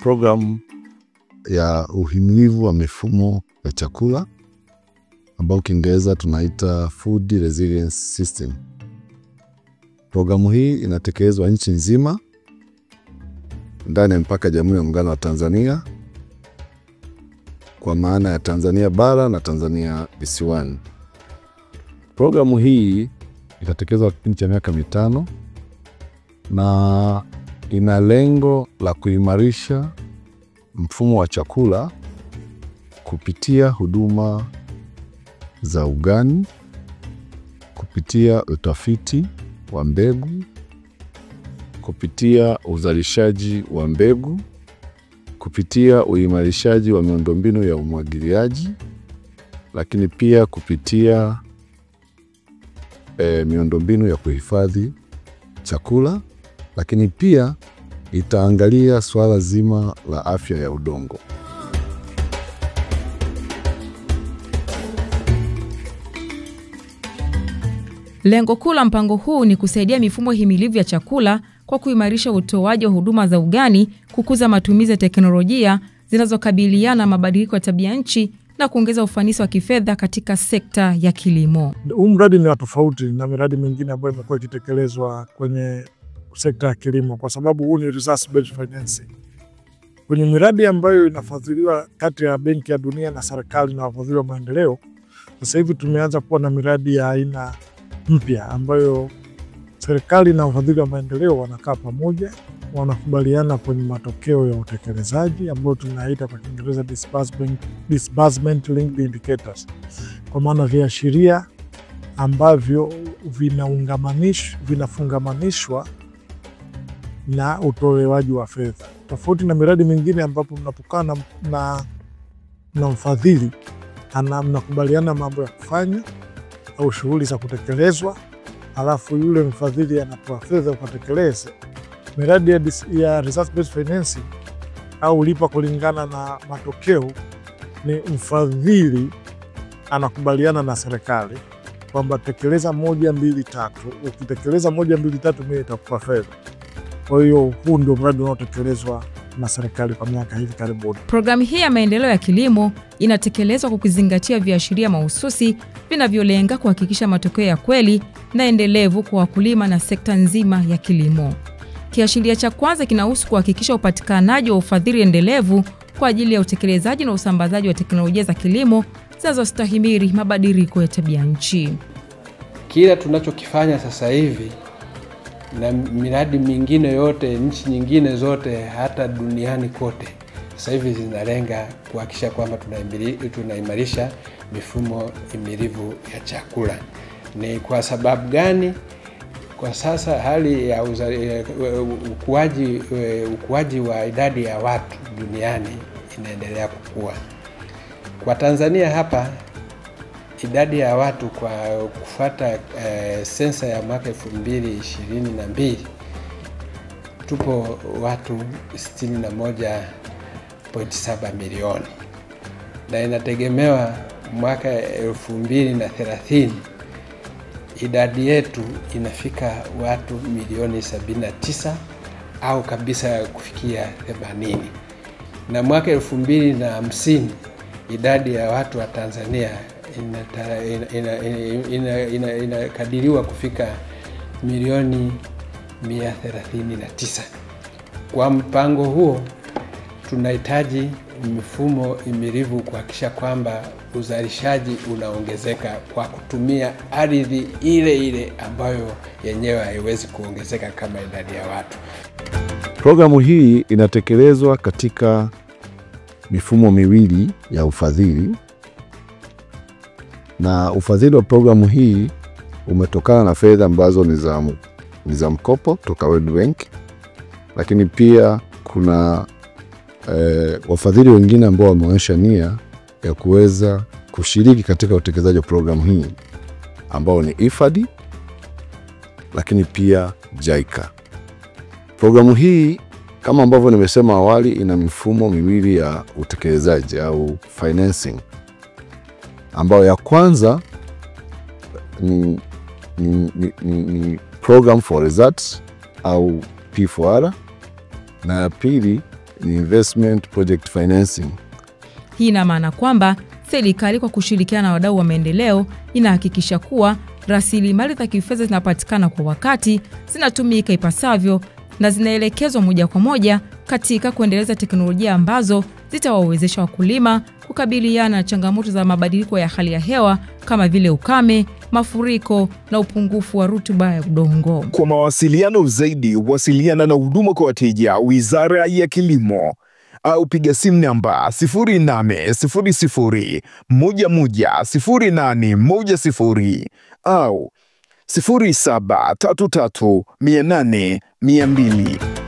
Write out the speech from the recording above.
program ya uhimilivu wa mifumo ya chakula ambao Kiingereza tunaita Food Resilience System. Programu hii inatekelezwa nchi nzima ndani ya mpaka Jamhuri ya Muungano wa Tanzania, kwa maana ya Tanzania bara na Tanzania visiwani. Programu hii itatekelezwa kipindi cha miaka 5 na ina lengo la kuimarisha mfumo wa chakula kupitia huduma za ugani, kupitia utafiti wa mbegu, kupitia uzalishaji wa mbegu, kupitia uimarishaji wa miundombinu ya umwagiliaji, lakini pia kupitia miundombinu ya kuhifadhi chakula, lakini pia itaangalia swala zima la afya ya udongo. Lengo kuu la mpango huu ni kusaidia mifumo himilivu ya chakula kwa kuimarisha utoaji wa huduma za ugani, kukuza matumizi ya teknolojia zinazokabiliana na mabadiliko ya tabia nchi na kuongeza ufanisi wa kifedha katika sekta ya kilimo. Huu mradi ni tofauti na miradi mingine ambayo imekuwa ikitekelezwa kwenye sekta ya kilimo, kwa sababu huu ni resource based financing. Kwenye miradi ambayo inafadhiliwa kati ya Benki ya Dunia na serikali na wafadhili wa maendeleo, sasa hivi tumeanza kuwa na miradi ya aina mpya ambayo serikali na wafadhili wa maendeleo wanakaa pamoja, wanakubaliana kwenye matokeo ya utekelezaji ambayo tunaita kwa Kiingereza disbursement linked indicators, kwa maana viashiria ambavyo vinafungamanishwa na utolewaji wa fedha. Tofauti na miradi mingine ambapo mnapokana na mfadhili mnakubaliana mambo ya kufanya au shughuli za kutekelezwa, alafu yule mfadhili anatoa fedha kutekeleza. Miradi ya resource based financing au lipa kulingana na matokeo, ni mfadhili anakubaliana na serikali kwamba tekeleza 1, 2, 3. Ukitekeleza 1, 2, 3 mimi nitakupa fedha. Kwa hiyo huu ndio mradi unaotekelezwa na serikali kwa miaka hivi karibuni. Programu hii ya maendeleo ya kilimo inatekelezwa kwa kuzingatia viashiria mahususi vinavyolenga kuhakikisha matokeo ya kweli na endelevu kwa wakulima na sekta nzima ya kilimo. Kiashiria cha kwanza kinahusu kuhakikisha upatikanaji wa ufadhili endelevu kwa ajili ya utekelezaji na usambazaji wa teknolojia za kilimo zinazostahimili mabadiliko ya tabia nchi. Kila tunachokifanya sasa hivi na miradi mingine yote, nchi nyingine zote, hata duniani kote, sasa hivi zinalenga kuhakikisha kwamba tunaimarisha mifumo himilivu ya chakula. Ni kwa sababu gani? Kwa sasa hali ya ukuaji wa idadi ya watu duniani inaendelea kukua. Kwa Tanzania hapa, idadi ya watu kwa kufuata sensa ya mwaka 2022 tupo watu 61.7 milioni, na inategemewa mwaka 2030 idadi yetu inafika watu milioni 79 au kabisa kufikia 80, na mwaka 2050 idadi ya watu wa Tanzania inakadiriwa kufika milioni 139. Kwa mpango huo tunahitaji mifumo himilivu kuhakikisha kwamba uzalishaji unaongezeka kwa kutumia ardhi ile ile ambayo yenyewe haiwezi kuongezeka kama idadi ya watu. Programu hii inatekelezwa katika mifumo miwili ya ufadhili, na ufadhili wa programu hii umetokana na fedha ambazo ni za mkopo kutoka World Bank, lakini pia kuna wafadhili wengine ambao wameonyesha nia ya kuweza kushiriki katika utekelezaji wa programu hii ambao ni IFAD, lakini pia JICA. Programu hii kama ambavyo nimesema awali ina mifumo miwili ya utekelezaji au financing, ambayo ya kwanza ni Program for Results au P4R, na ya pili ni investment project financing. Hii ina maana kwamba serikali kwa kushirikiana na wadau wa maendeleo inahakikisha kuwa rasilimali za kifedha zinapatikana kwa wakati, zinatumika ipasavyo na zinaelekezwa moja kwa moja katika kuendeleza teknolojia ambazo zitawawezesha wakulima kukabiliana na changamoto za mabadiliko ya hali ya hewa kama vile ukame, mafuriko na upungufu wa rutuba ya udongo. Kwa mawasiliano zaidi, wasiliana na huduma kwa wateja Wizara ya Kilimo au piga simu namba 0800 11 0810 au 0733 800 200.